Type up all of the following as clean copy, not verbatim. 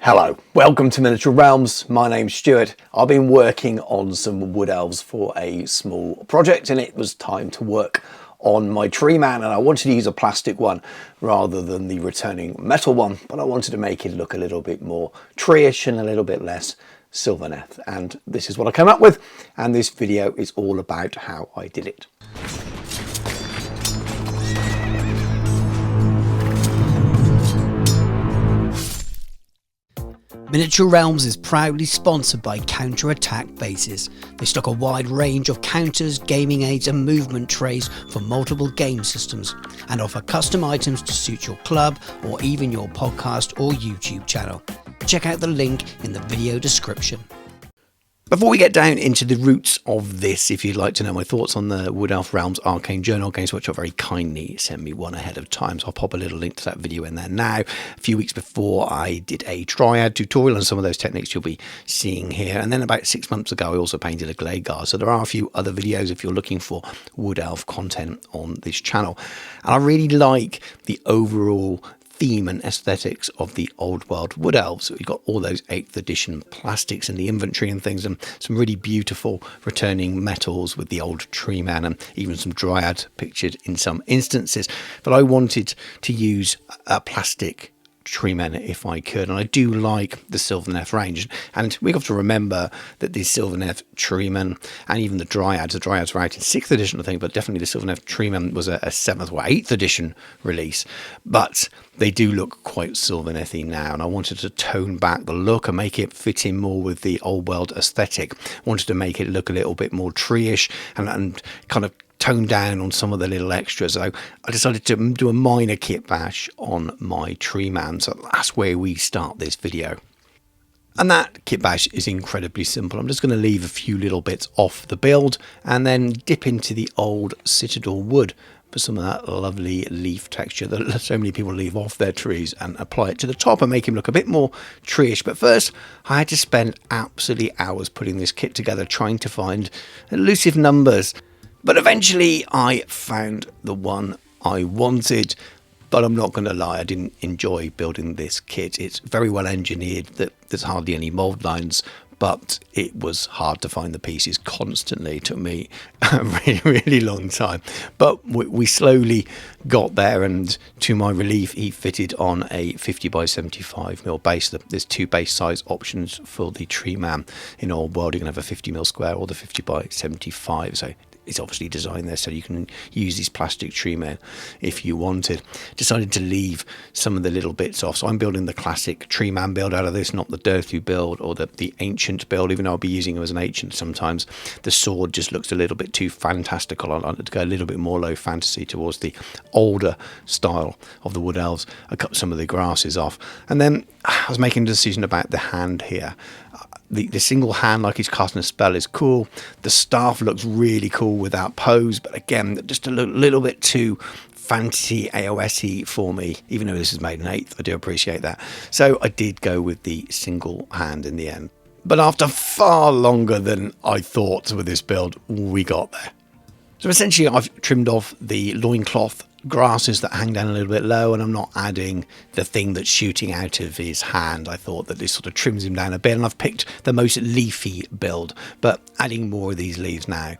Hello, welcome to Miniature Realms. My name's Stuart. I've been working on some wood elves for a small project and it was time to work on my Treeman, and I wanted to use a plastic one rather than the returning metal one, but I wanted to make it look a little bit more tree-ish and a little bit less Sylvaneth, and this is what I came up with, and this video is all about how I did it. Miniature Realms is proudly sponsored by Counter-Attack Bases. They stock a wide range of counters, gaming aids and movement trays for multiple game systems and offer custom items to suit your club or even your podcast or YouTube channel. Check out the link in the video description. Before we get down into the roots of this, if you'd like to know my thoughts on the Wood Elf Realms Arcane Journal games, which are very kindly sent me one ahead of time, so I'll pop a little link to that video in there now. A few weeks before, I did a Dryad tutorial on some of those techniques you'll be seeing here, and then about 6 months ago I also painted a Glade Guard, so there are a few other videos if you're looking for Wood Elf content on this channel. And I really like the overall theme and aesthetics of the old world wood elves. We've got all those 8th edition plastics in the inventory and things, and some really beautiful returning metals with the old Treeman and even some Dryad pictured in some instances. But I wanted to use a plastic Treeman if I could, and I do like the Sylvaneth range, and we have to remember that the Sylvaneth Treeman and even the Dryads were out in 6th edition I think, but definitely the Sylvaneth Treeman was a 7th or 8th edition release, but they do look quite Sylvanethy now, and I wanted to tone back the look and make it fit in more with the old world aesthetic. I wanted to make it look a little bit more tree-ish and kind of tone down on some of the little extras. So I decided to do a minor kit bash on my Treeman, so that's where we start this video. And that kit bash is incredibly simple. I'm just going to leave a few little bits off the build and then dip into the old Citadel wood for some of that lovely leaf texture that so many people leave off their trees, and apply it to the top and make him look a bit more tree-ish. But first I had to spend absolutely hours putting this kit together, trying to find elusive numbers. But eventually I found the one I wanted, but I'm not going to lie, I didn't enjoy building this kit. It's very well engineered, there's hardly any mold lines, but it was hard to find the pieces constantly. It took me a really long time. But we slowly got there, and to my relief, he fitted on a 50 by 75mm base. There's two base size options for the Treeman. In Old World, you can have a 50mm square or the 50 by 75. So it's obviously designed there so you can use these plastic Treemen if you wanted. Decided to leave some of the little bits off, so I'm building the classic Treeman build out of this, not the Dirthu build or the ancient build, even though I'll be using them as an ancient sometimes. The sword just looks a little bit too fantastical. I wanted to go a little bit more low fantasy towards the older style of the wood elves. I cut some of the grasses off, and then I was making a decision about the hand here. The single hand, like he's casting a spell, is cool. The staff looks really cool without pose, but again, just a little bit too fantasy AOS-y for me, even though this is made in 8th. I do appreciate that. So I did go with the single hand in the end. But after far longer than I thought with this build, we got there. So essentially I've trimmed off the loincloth grasses that hang down a little bit low, and I'm not adding the thing that's shooting out of his hand. I thought that this sort of trims him down a bit, and I've picked the most leafy build, but adding more of these leaves now,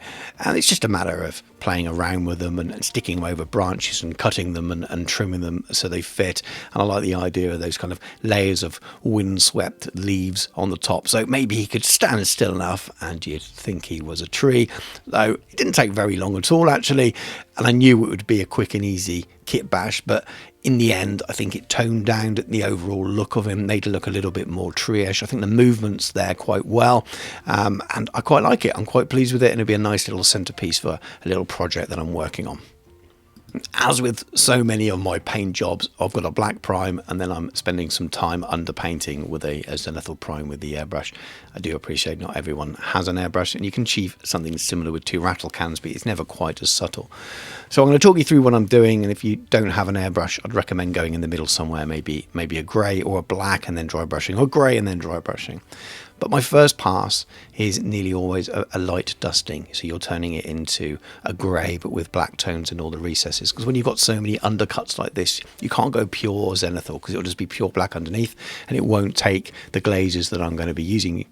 and it's just a matter of playing around with them and sticking them over branches and cutting them and trimming them so they fit. And I like the idea of those kind of layers of windswept leaves on the top, so maybe he could stand still enough and you'd think he was a tree, though it didn't take very long at all actually, and I knew it would be a quick and easy kit bash, but in the end I think it toned down the overall look of him, made it look a little bit more tree-ish. I think the movement's there quite well, and I quite like it. I'm quite pleased with it, and it'll be a nice little centerpiece for a little project that I'm working on. As with so many of my paint jobs, I've got a black prime, and then I'm spending some time underpainting with a zenithal prime with the airbrush. I do appreciate not everyone has an airbrush, and you can achieve something similar with 2 rattle cans, but it's never quite as subtle. So I'm going to talk you through what I'm doing, and if you don't have an airbrush, I'd recommend going in the middle somewhere, maybe a grey or a black and then dry brushing, or grey and then dry brushing. But my first pass is nearly always a light dusting. So you're turning it into a grey, but with black tones in all the recesses. Because when you've got so many undercuts like this, you can't go pure zenithal, because it'll just be pure black underneath, and it won't take the glazes that I'm going to be using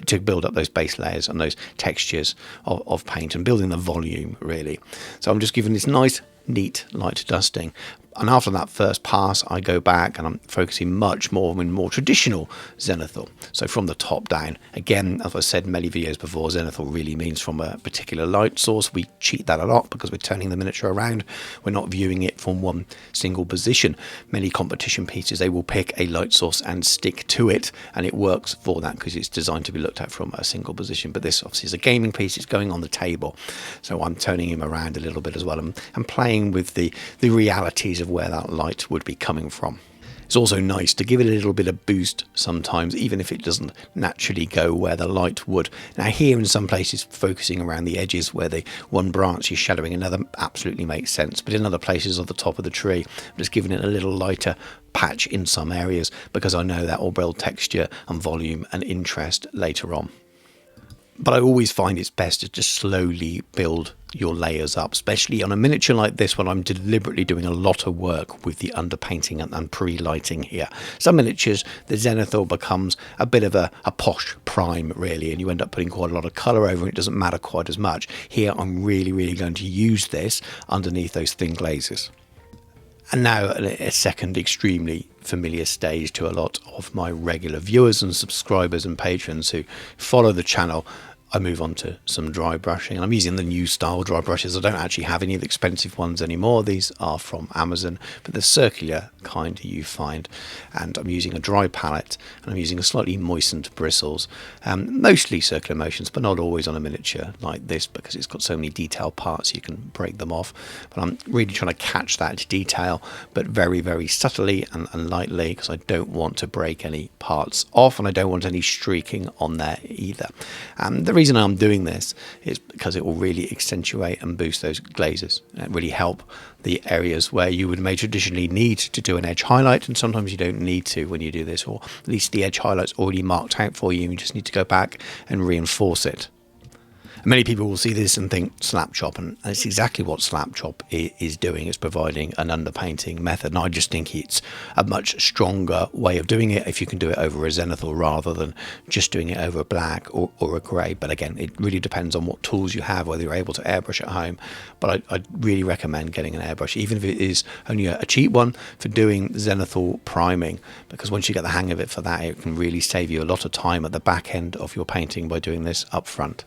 to build up those base layers and those textures of paint and building the volume, really. So I'm just giving this nice, neat light dusting. And after that first pass, I go back and I'm focusing much more on more traditional zenithal. So from the top down, again, as I said in many videos before, zenithal really means from a particular light source. We cheat that a lot because we're turning the miniature around. We're not viewing it from one single position. Many competition pieces, they will pick a light source and stick to it, and it works for that because it's designed to be looked at from a single position. But this obviously is a gaming piece. It's going on the table. So I'm turning him around a little bit as well and playing with the realities of where that light would be coming from. It's also nice to give it a little bit of boost sometimes, even if it doesn't naturally go where the light would. Now here in some places, focusing around the edges where the one branch is shadowing another absolutely makes sense, but in other places at the top of the tree, I'm just giving it a little lighter patch in some areas because I know that will build texture and volume and interest later on. But I always find it's best to just slowly build your layers up, especially on a miniature like this when I'm deliberately doing a lot of work with the underpainting and pre-lighting here. Some miniatures, the zenithal becomes a bit of a posh prime, really, and you end up putting quite a lot of colour over it. It doesn't matter quite as much. Here I'm really going to use this underneath those thin glazes. And now a second extremely familiar stage to a lot of my regular viewers and subscribers and patrons who follow the channel. I move on to some dry brushing, and I'm using the new style dry brushes. I don't actually have any of the expensive ones anymore. These are from Amazon, but the circular kind you find. And I'm using a dry palette, and I'm using a slightly moistened bristles, mostly circular motions, but not always on a miniature like this because it's got so many detailed parts you can break them off. But I'm really trying to catch that detail, but very subtly and lightly, because I don't want to break any parts off, and I don't want any streaking on there either. The reason I'm doing this is because it will really accentuate and boost those glazes and really help the areas where you would may traditionally need to do an edge highlight, and sometimes you don't need to when you do this, or at least the edge highlight's already marked out for you. You just need to go back and reinforce it. Many people will see this and think slap chop, and that's exactly what slap chop is doing. It's providing an underpainting method, and I just think it's a much stronger way of doing it if you can do it over a zenithal rather than just doing it over a black or a grey. But again, it really depends on what tools you have, whether you're able to airbrush at home. But I'd really recommend getting an airbrush, even if it is only a cheap one, for doing zenithal priming, because once you get the hang of it for that, it can really save you a lot of time at the back end of your painting by doing this up front.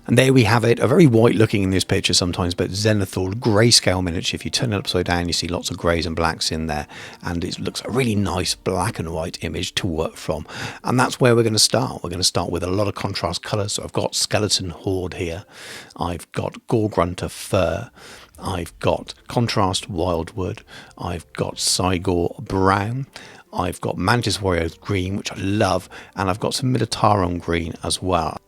And there we have it, a very white looking in this picture sometimes, but zenithal grayscale miniature. If you turn it upside down, you see lots of greys and blacks in there, and it looks a really nice black and white image to work from. And that's where we're going to start. We're going to start with a lot of contrast colours. So I've got skeleton horde here, I've got gore grunter fur, I've got contrast wildwood, I've got Cygor brown, I've got mantis warrior green, which I love, and I've got some Minotaurus green as well.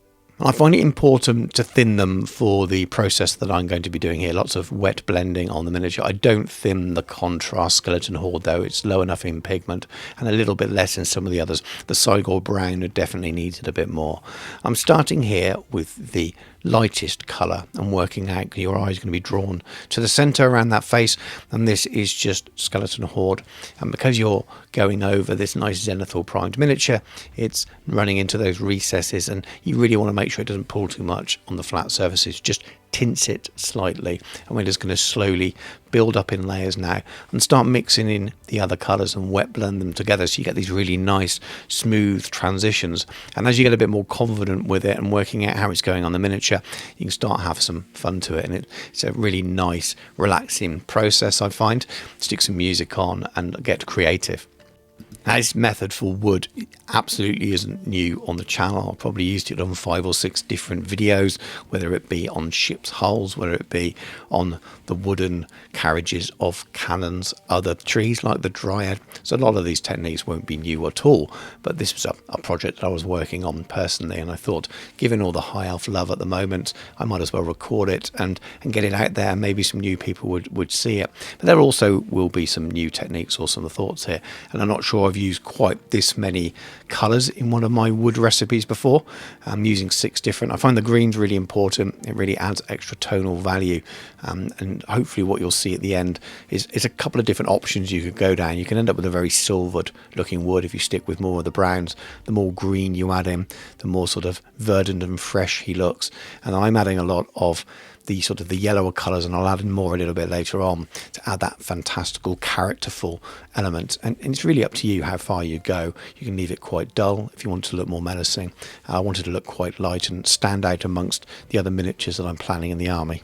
I find it important to thin them for the process that I'm going to be doing here. Lots of wet blending on the miniature. I don't thin the contrast skeleton horde though. It's low enough in pigment and a little bit less in some of the others. The Cygor brown definitely needed a bit more. I'm starting here with the lightest colour and working out, your eye is going to be drawn to the centre around that face, and this is just skeleton horde. And because you're going over this nice zenithal primed miniature, it's running into those recesses, and you really want to make sure it doesn't pull too much on the flat surfaces. Just tints it slightly, and we're just going to slowly build up in layers now and start mixing in the other colours and wet blend them together so you get these really nice smooth transitions. And as you get a bit more confident with it and working out how it's going on the miniature, you can start to have some fun to it, and it's a really nice relaxing process. I find stick some music on and get creative. Now, this method for wood absolutely isn't new on the channel. I've probably used it on 5 or 6 different videos, whether it be on ships' hulls, whether it be on the wooden carriages of cannons, other trees like the dryad. So a lot of these techniques won't be new at all, but this was a project that I was working on personally, and I thought, given all the high elf love at the moment, I might as well record it and get it out there, and maybe some new people would see it. But there also will be some new techniques or some thoughts here, and I'm not sure I've used quite this many colours in one of my wood recipes before. I'm using 6 different. I find the green's really important. It really adds extra tonal value, and hopefully what you'll see at the end is a couple of different options you could go down. You can end up with a very silvered looking wood if you stick with more of the browns. The more green you add in, the more sort of verdant and fresh he looks. And I'm adding a lot of the sort of the yellower colours, and I'll add in more a little bit later on to add that fantastical characterful element. And it's really up to you how far you go. You can leave it quite dull if you want to look more menacing. I wanted to look quite light and stand out amongst the other miniatures that I'm planning in the army.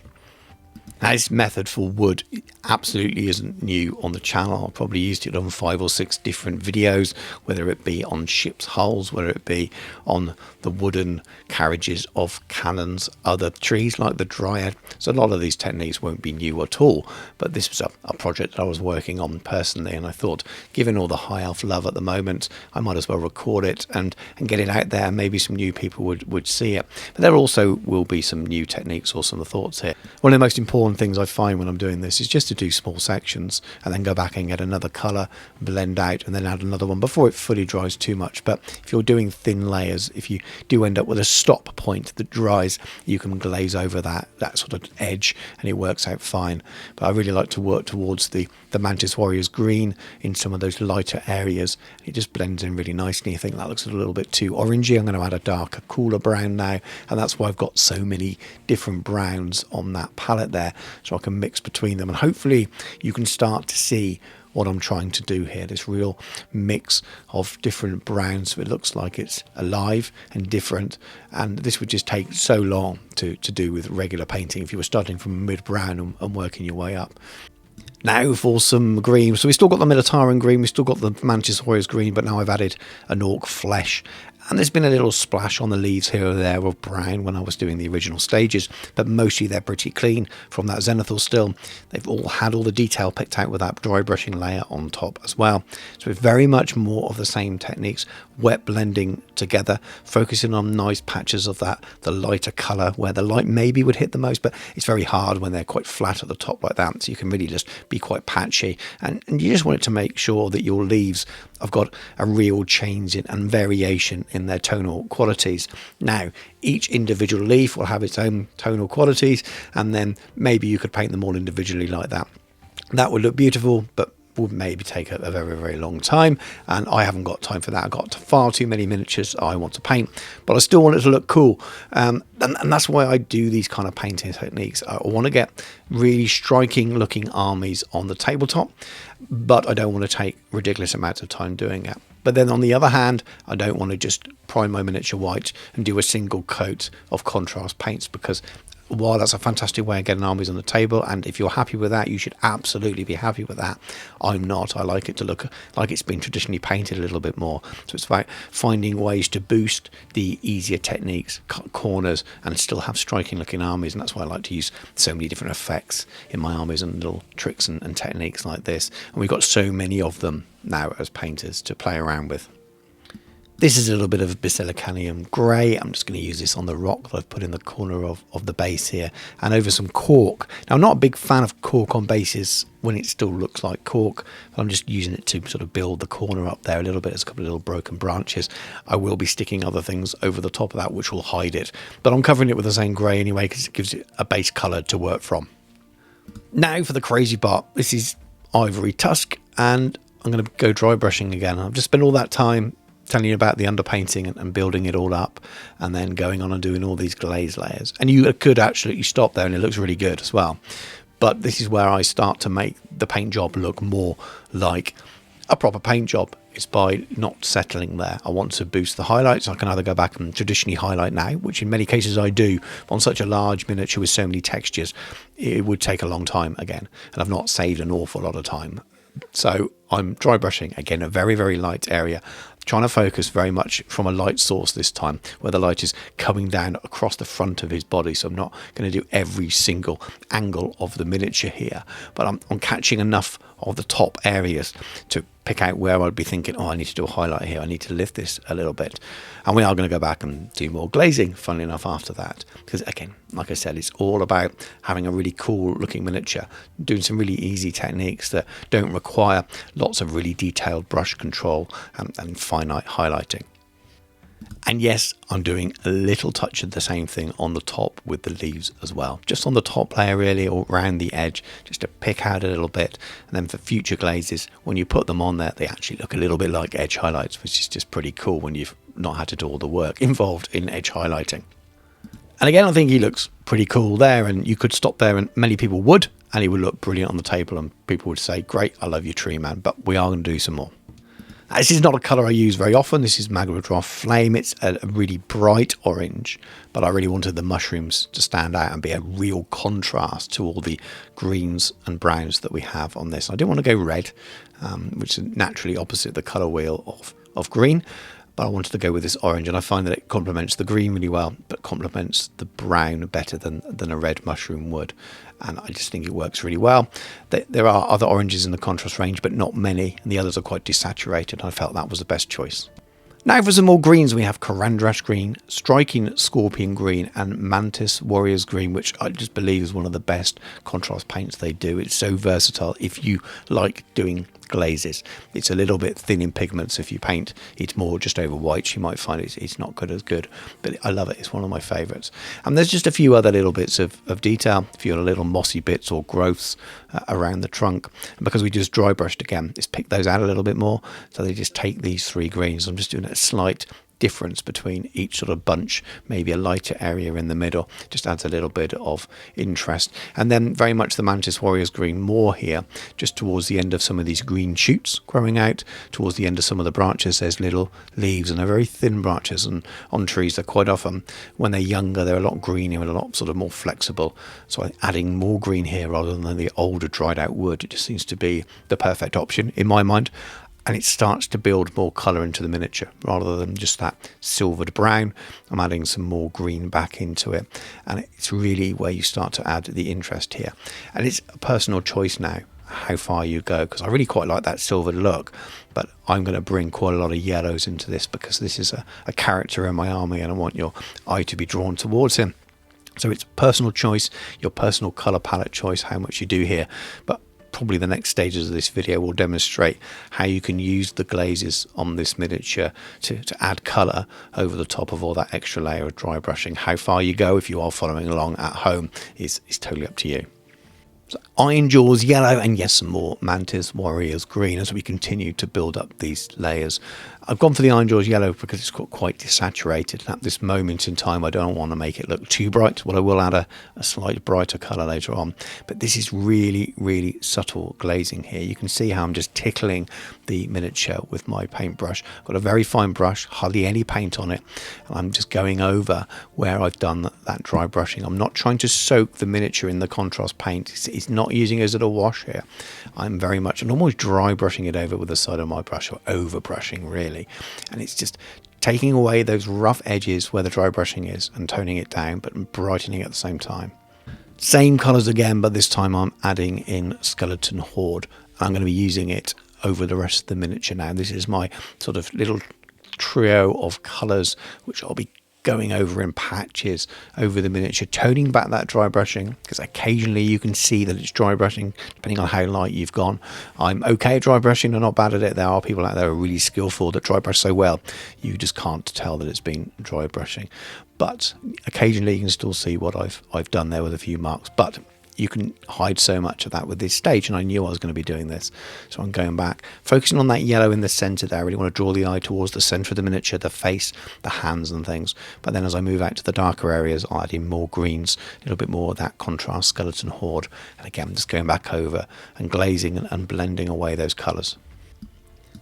Now, this method for wood absolutely isn't new on the channel. I've probably used it on 5 or 6 different videos, whether it be on ships' hulls, whether it be on the wooden carriages of cannons, other trees like the dryad. So a lot of these techniques won't be new at all, but this was a project that I was working on personally, and I thought, given all the high elf love at the moment, I might as well record it and get it out there. Maybe some new people would see it. But there also will be some new techniques or some thoughts here. One of the most important things I find when I'm doing this is just to do small sections and then go back and get another colour, blend out, and then add another one before it fully dries too much. But if you're doing thin layers, if you do end up with a stop point that dries, you can glaze over that sort of edge and it works out fine. But I really like to work towards the Mantis Warriors green in some of those lighter areas. It just blends in really nicely. I think that looks a little bit too orangey. I'm going to add a darker, cooler brown now, and that's why I've got so many different browns on that palette there, so I can mix between them, and hopefully you can start to see what I'm trying to do here, this real mix of different browns, so it looks like it's alive and different. And this would just take so long to do with regular painting if you were starting from mid-brown and working your way up. Now for some green. So we still got the Militaran green, we still got the Mantis Warriors green, but now I've added an orc flesh. And there's been a little splash on the leaves here or there of brown when I was doing the original stages, but mostly they're pretty clean from that zenithal still. They've all had all the detail picked out with that dry brushing layer on top as well. So it's very much more of the same techniques, wet blending together, focusing on nice patches of the lighter colour where the light maybe would hit the most, but it's very hard when they're quite flat at the top like that. So you can really just be quite patchy, and you just want it to make sure that your leaves have got a real change in and variation in their tonal qualities. Now, each individual leaf will have its own tonal qualities, and then maybe you could paint them all individually like that. That would look beautiful, but would maybe take a very, very long time, and I haven't got time for that. I've got far too many miniatures I want to paint, but I still want it to look cool, and that's why I do these kind of painting techniques. I want to get really striking looking armies on the tabletop, but I don't want to take ridiculous amounts of time doing it. But then on the other hand, I don't want to just prime my miniature white and do a single coat of contrast paints, because while that's a fantastic way of getting armies on the table, and if you're happy with that, you should absolutely be happy with that. I'm not. I like it to look like it's been traditionally painted a little bit more. So it's about finding ways to boost the easier techniques, cut corners, and still have striking looking armies. And that's why I like to use so many different effects in my armies and little tricks and techniques like this. And we've got so many of them now as painters to play around with. This is a little bit of basilicanium grey. I'm just going to use this on the rock that I've put in the corner of the base here, and over some cork. Now, I'm not a big fan of cork on bases when it still looks like cork, but I'm just using it to sort of build the corner up there a little bit. There's a couple of little broken branches. I will be sticking other things over the top of that which will hide it, but I'm covering it with the same grey anyway because it gives it a base colour to work from. Now for the crazy part. This is ivory tusk, and I'm going to go dry brushing again. I've just spent all that time telling you about the underpainting and building it all up, and then going on and doing all these glaze layers. And you could absolutely stop there and it looks really good as well. But this is where I start to make the paint job look more like a proper paint job. It's by not settling there. I want to boost the highlights. I can either go back and traditionally highlight now, which in many cases I do. On such a large miniature with so many textures, it would take a long time again, and I've not saved an awful lot of time. So I'm dry brushing, again, a very, very light area, trying to focus very much from a light source this time, where the light is coming down across the front of his body. So I'm not going to do every single angle of the miniature here, but I'm catching enough of the top areas to pick out where I'd be thinking, oh, I need to do a highlight here, I need to lift this a little bit. And we are going to go back and do more glazing, funnily enough, after that, because again, like I said, it's all about having a really cool looking miniature, doing some really easy techniques that don't require lots of really detailed brush control, and finite highlighting. And yes, I'm doing a little touch of the same thing on the top with the leaves as well. Just on the top layer really, or around the edge, just to pick out a little bit. And then for future glazes, when you put them on there, they actually look a little bit like edge highlights, which is just pretty cool when you've not had to do all the work involved in edge highlighting. And again, I think he looks pretty cool there, and you could stop there, and many people would, and he would look brilliant on the table, and people would say, great, I love your Treeman, but we are going to do some more. This is not a colour I use very often. This is Magma Draft Flame. It's a really bright orange, but I really wanted the mushrooms to stand out and be a real contrast to all the greens and browns that we have on this. I didn't want to go red, which is naturally opposite the colour wheel of green, but I wanted to go with this orange, and I find that it complements the green really well, but complements the brown better than a red mushroom would. And I just think it works really well. There are other oranges in the contrast range, but not many, and the others are quite desaturated. I felt that was the best choice. Now for some more greens, we have Carandrash green, Striking Scorpion green, and Mantis Warriors green, which I just believe is one of the best contrast paints they do. It's so versatile if you like doing glazes. It's a little bit thin in pigments. If you paint it more just over white, you might find it's not good as good, but I love it. It's one of my favorites. And there's just a few other little bits of detail, a few little mossy bits or growths around the trunk. And because we just dry brushed again, it's picked those out a little bit more. So they just take these three greens. I'm just doing a slight difference between each sort of bunch, maybe a lighter area in the middle, just adds a little bit of interest. And then very much the Mantis Warriors green more here, just towards the end of some of these green shoots growing out, towards the end of some of the branches there's little leaves, and they're very thin branches, and on trees they're quite often, when they're younger, they're a lot greener and a lot sort of more flexible. So adding more green here rather than the older dried out wood, it just seems to be the perfect option in my mind. And it starts to build more colour into the miniature rather than just that silvered brown. I'm adding some more green back into it, and it's really where you start to add the interest here. And it's a personal choice now how far you go, because I really quite like that silvered look, but I'm going to bring quite a lot of yellows into this because this is a character in my army, and I want your eye to be drawn towards him. So it's personal choice, your personal colour palette choice, how much you do here. But probably the next stages of this video will demonstrate how you can use the glazes on this miniature to add colour over the top of all that extra layer of dry brushing. How far you go if you are following along at home is totally up to you. So Iron Jaws yellow, and yes, some more Mantis Warriors green as we continue to build up these layers. I've gone for the Iron Jaws yellow because it's got quite desaturated, and at this moment in time I don't want to make it look too bright. Well, I will add a slight brighter colour later on, but this is really, really subtle glazing here. You can see how I'm just tickling the miniature with my paintbrush. I've got a very fine brush, hardly any paint on it, and I'm just going over where I've done that dry brushing. I'm not trying to soak the miniature in the contrast paint. It's not using it as a wash here. I'm almost dry brushing it over with the side of my brush, or over brushing really. And it's just taking away those rough edges where the dry brushing is and toning it down, but brightening at the same time. Same colours again, but this time I'm adding in Skeleton Horde. I'm going to be using it over the rest of the miniature now. This is my sort of little trio of colours which I'll be going over in patches over the miniature, toning back that dry brushing, because occasionally you can see that it's dry brushing depending on how light you've gone. I'm okay at dry brushing, I'm not bad at it. There are people out there who are really skillful that dry brush so well you just can't tell that it's been dry brushing, but occasionally you can still see what I've done there with a few marks. But you can hide so much of that with this stage, and I knew I was going to be doing this, so I'm going back, focusing on that yellow in the centre there. I really want to draw the eye towards the centre of the miniature, the face, the hands and things. But then as I move out to the darker areas, I'll add in more greens, a little bit more of that contrast Skeleton Horde, and again just going back over and glazing and blending away those colours.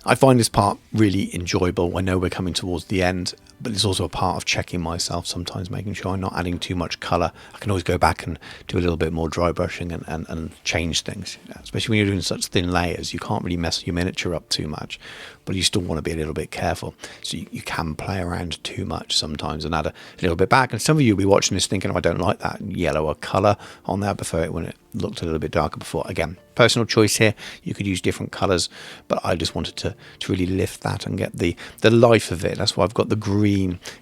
I find this part really enjoyable. I know we're coming towards the end, but it's also a part of checking myself sometimes, making sure I'm not adding too much colour. I can always go back and do a little bit more dry brushing and change things, especially when you're doing such thin layers. You can't really mess your miniature up too much, but you still want to be a little bit careful. So you can play around too much sometimes and add a little bit back. And some of you will be watching this thinking, oh, I don't like that yellower colour on there. I prefer it when it looked a little bit darker before. Again, personal choice here. You could use different colours, but I just wanted to really lift that and get the life of it. That's why I've got the green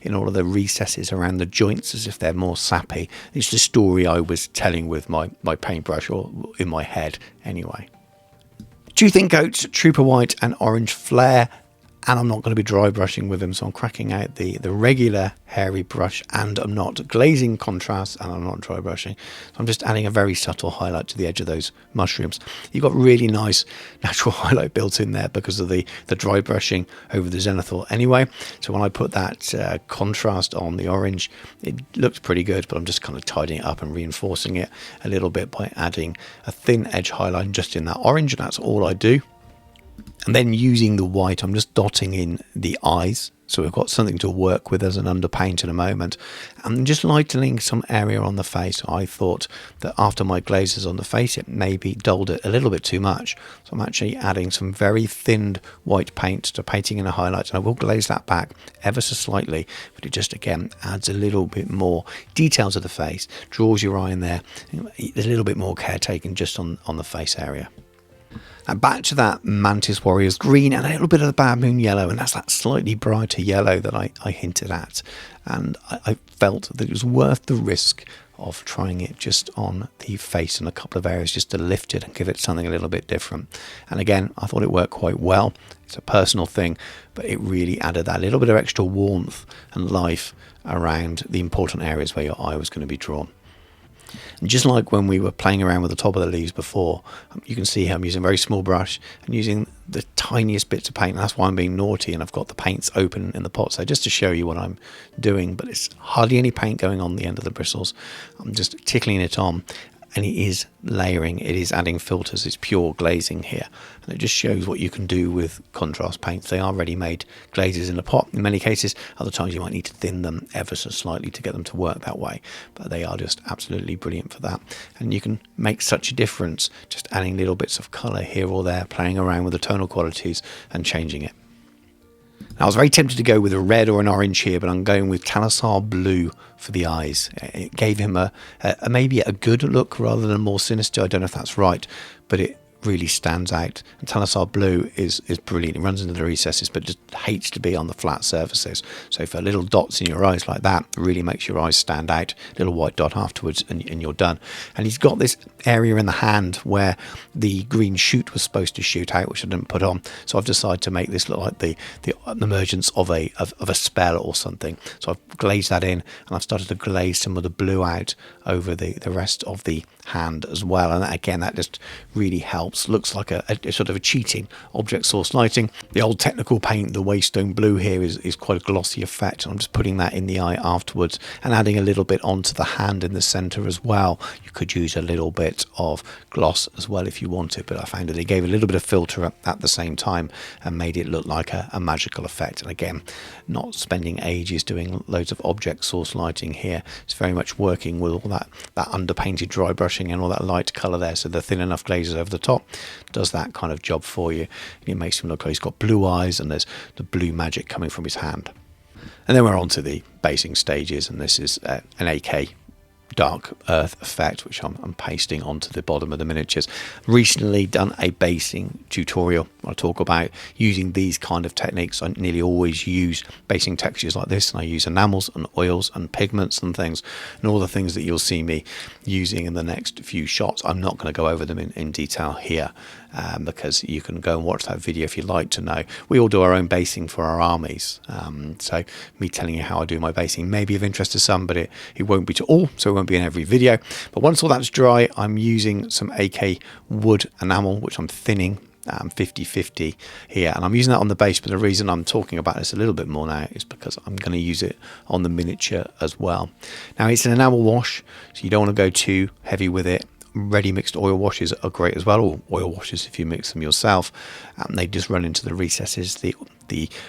in all of the recesses around the joints as if they're more sappy. It's the story I was telling with my paintbrush, or in my head anyway. Two thin coats, Trooper White and Orange Flare. and I'm not going to be dry brushing with them, so I'm cracking out the regular hairy brush, and I'm not glazing contrast, and I'm not dry brushing. So I'm just adding a very subtle highlight to the edge of those mushrooms. You've got really nice natural highlight built in there because of the dry brushing over the zenithal anyway. So when I put that contrast on the orange, it looks pretty good, but I'm just kind of tidying it up and reinforcing it a little bit by adding a thin edge highlight just in that orange, and that's all I do. And then using the white, I'm just dotting in the eyes, so we've got something to work with as an underpaint in a moment. I'm just lightening some area on the face. I thought that after my glazes on the face, it maybe dulled it a little bit too much. So I'm actually adding some very thinned white paint to painting in a highlight, and I will glaze that back ever so slightly, but it just again adds a little bit more detail to the face, draws your eye in there. There's a little bit more care taken just on the face area. Now back to that Mantis Warriors green and a little bit of the Baboon yellow, and that's that slightly brighter yellow that I hinted at. And I felt that it was worth the risk of trying it just on the face in a couple of areas just to lift it and give it something a little bit different. And again, I thought it worked quite well. It's a personal thing, but it really added that little bit of extra warmth and life around the important areas where your eye was going to be drawn. And just like when we were playing around with the top of the leaves before, you can see how I'm using a very small brush and using the tiniest bits of paint. That's why I'm being naughty and I've got the paints open in the pot, so just to show you what I'm doing, but it's hardly any paint going on the end of the bristles. I'm just tickling it on, and it is layering, it is adding filters, it's pure glazing here. And it just shows what you can do with contrast paints. They are ready-made glazes in a pot in many cases. Other times you might need to thin them ever so slightly to get them to work that way, but they are just absolutely brilliant for that. And you can make such a difference just adding little bits of colour here or there, playing around with the tonal qualities and changing it. Now, I was very tempted to go with a red or an orange here, but I'm going with Thalasar blue for the eyes. It gave him maybe a good look rather than more sinister. I don't know if that's right, but it really stands out. And Thalasar blue is brilliant. It runs into the recesses, but just hates to be on the flat surfaces. So for little dots in your eyes like that, it really makes your eyes stand out. Little white dot afterwards, and you're done. And he's got this area in the hand where the green shoot was supposed to shoot out, which I didn't put on. So I've decided to make this look like the emergence of a spell or something. So I've glazed that in, and I've started to glaze some of the blue out over the rest of the hand as well. And again, that just really helps. Looks like a sort of a cheating object source lighting. The old technical paint, the Waystone blue here, is quite a glossy effect. I'm just putting that in the eye afterwards and adding a little bit onto the hand in the center as well. You could use a little bit of gloss as well if you wanted, but I found that it gave a little bit of filter at the same time and made it look like a magical effect. And again, not spending ages doing loads of object source lighting here. It's very much working with all that underpainted dry brushing and all that light color there, so the thin enough glazes over the top does that kind of job for you. And it makes him look like he's got blue eyes, and there's the blue magic coming from his hand. And then we're on to the basing stages, and this is an AK dark earth effect, which I'm pasting onto the bottom of the miniatures. Recently done a basing tutorial. I talk about using these kind of techniques. I nearly always use basing textures like this, and I use enamels and oils and pigments and things, and all the things that you'll see me using in the next few shots. I'm not going to go over them in detail here, because you can go and watch that video if you'd like to know. We all do our own basing for our armies, so me telling you how I do my basing may be of interest to some, but it won't be to all, so it won't be in every video. But once all that's dry, I'm using some AK wood enamel, which I'm thinning 50-50 here, and I'm using that on the base. But the reason I'm talking about this a little bit more now is because I'm going to use it on the miniature as well. Now, it's an enamel wash, so you don't want to go too heavy with it. Ready mixed oil washes are great as well, or oil washes if you mix them yourself. They just run into the recesses. The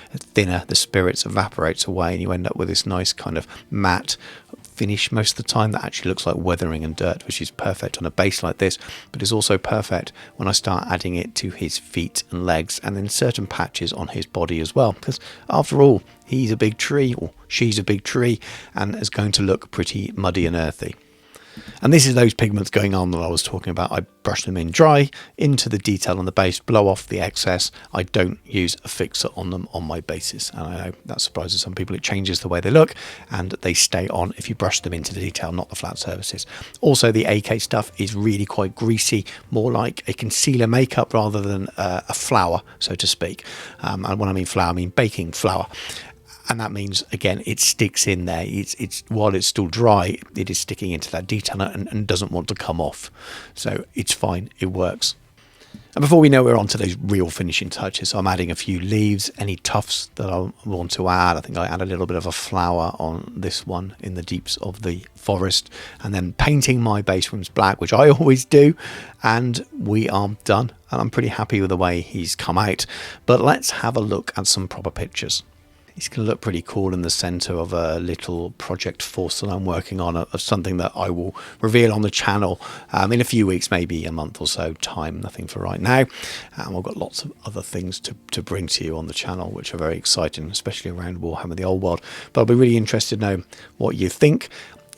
thinner the spirits evaporates away, and you end up with this nice kind of matte finish most of the time that actually looks like weathering and dirt, which is perfect on a base like this, but is also perfect when I start adding it to his feet and legs, and then certain patches on his body as well, because after all, he's a big tree, or she's a big tree, and is going to look pretty muddy and earthy. And this is those pigments going on that I was talking about. I brush them in dry into the detail on the base, blow off the excess. I don't use a fixer on them on my bases. And I know that surprises some people. It changes the way they look and they stay on if you brush them into the detail, not the flat surfaces. Also, the AK stuff is really quite greasy, more like a concealer makeup rather than a flour, so to speak. And when I mean flour, I mean baking flour. And that means, again, it sticks in there. It's while it's still dry, it is sticking into that detail and doesn't want to come off. So it's fine, it works. And before we know, we're on to those real finishing touches. So I'm adding a few leaves, any tufts that I want to add. I think I add a little bit of a flower on this one in the deeps of the forest, and then painting my base rooms black, which I always do. And we are done. And I'm pretty happy with the way he's come out. But let's have a look at some proper pictures. It's going to look pretty cool in the center of a little project force that I'm working on, of something that I will reveal on the channel in a few weeks, maybe a month or so time. Nothing for right now. I've got lots of other things to bring to you on the channel, which are very exciting, especially around Warhammer the Old World. But I'll be really interested to know what you think.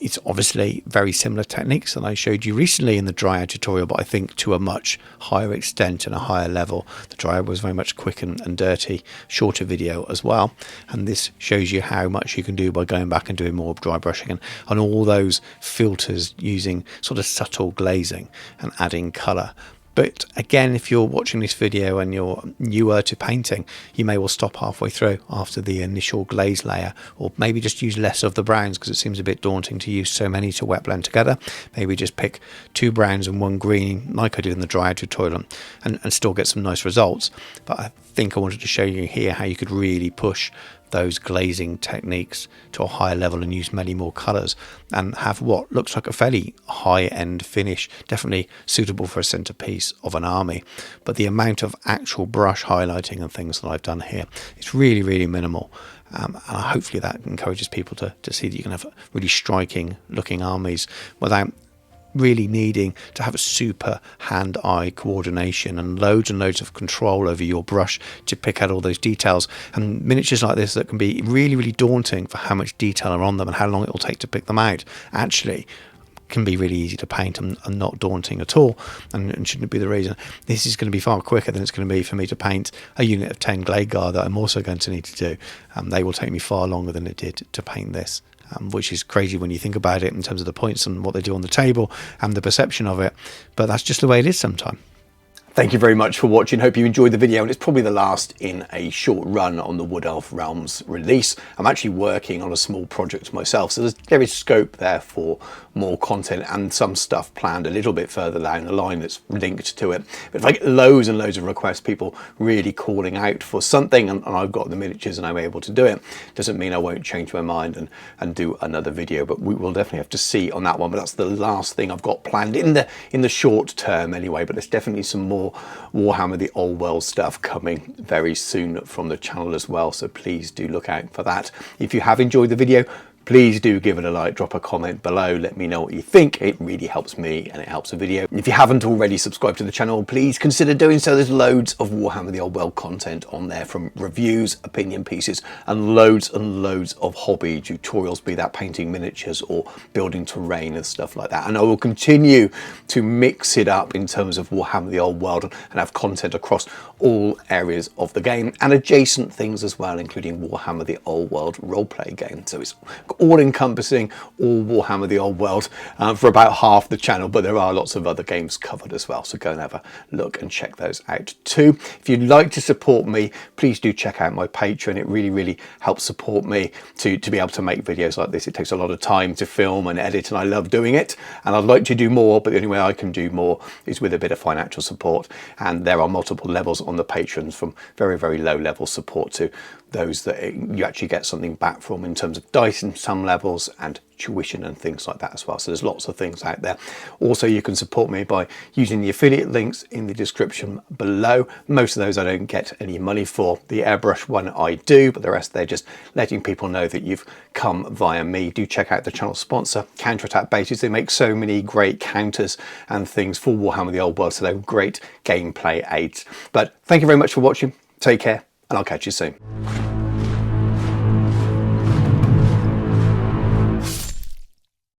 It's obviously very similar techniques that I showed you recently in the Dryad tutorial, but I think to a much higher extent and a higher level. The Dryad was very much quick and dirty, shorter video as well. And this shows you how much you can do by going back and doing more dry brushing and all those filters using sort of subtle glazing and adding colour. But again, if you're watching this video and you're newer to painting, you may well stop halfway through after the initial glaze layer, or maybe just use less of the browns because it seems a bit daunting to use so many to wet blend together. Maybe just pick 2 browns and 1 green like I did in the Dryad tutorial and still get some nice results. But I think I wanted to show you here how you could really push those glazing techniques to a higher level and use many more colors and have what looks like a fairly high-end finish, definitely suitable for a centerpiece of an army. But the amount of actual brush highlighting and things that I've done here, it's really minimal. And hopefully that encourages people to see that you can have really striking looking armies without really needing to have a super hand-eye coordination and loads of control over your brush to pick out all those details. And miniatures like this that can be really daunting for how much detail are on them and how long it will take to pick them out, actually can be really easy to paint and not daunting at all, and shouldn't be the reason. This is going to be far quicker than it's going to be for me to paint a unit of 10 Glade Guard that I'm also going to need to do. They will take me far longer than it did to paint this. Which is crazy when you think about it in terms of the points and what they do on the table and the perception of it, but that's just the way it is sometimes. Thank you very much for watching. Hope you enjoyed the video, and it's probably the last in a short run on the Wood Elf Realms release. I'm actually working on a small project myself, so there is scope there for more content and some stuff planned a little bit further down the line that's linked to it. But if I get loads and loads of requests, people really calling out for something, and I've got the miniatures and I'm able to do it, doesn't mean I won't change my mind and do another video. But we will definitely have to see on that one. But that's the last thing I've got planned in the short term anyway. But there's definitely some more Warhammer the Old World stuff coming very soon from the channel as well, so please do look out for that. If you have enjoyed the video, please do give it a like, drop a comment below, let me know what you think. It really helps me and it helps the video. If you haven't already subscribed to the channel, please consider doing so. There's loads of Warhammer the Old World content on there, from reviews, opinion pieces, and loads of hobby tutorials, be that painting miniatures or building terrain and stuff like that. And I will continue to mix it up in terms of Warhammer the Old World and have content across all areas of the game and adjacent things as well, including Warhammer the Old World roleplay game. So it's all-encompassing, all Warhammer the Old World for about half the channel, but there are lots of other games covered as well, so go and have a look and check those out too. If you'd like to support me, please do check out my Patreon. It really helps support me to be able to make videos like this. It takes a lot of time to film and edit, and I love doing it, and I'd like to do more, but the only way I can do more is with a bit of financial support. And there are multiple levels on the Patreons, from very low level support to those that you actually get something back from in terms of dice in some levels and tuition and things like that as well. So there's lots of things out there. Also, you can support me by using the affiliate links in the description below. Most of those I don't get any money for. The airbrush one I do, but the rest they're just letting people know that you've come via me. Do check out the channel sponsor, Counterattack Bases. They make so many great counters and things for Warhammer the Old World, so they're great gameplay aids. But thank you very much for watching. Take care, and I'll catch you soon.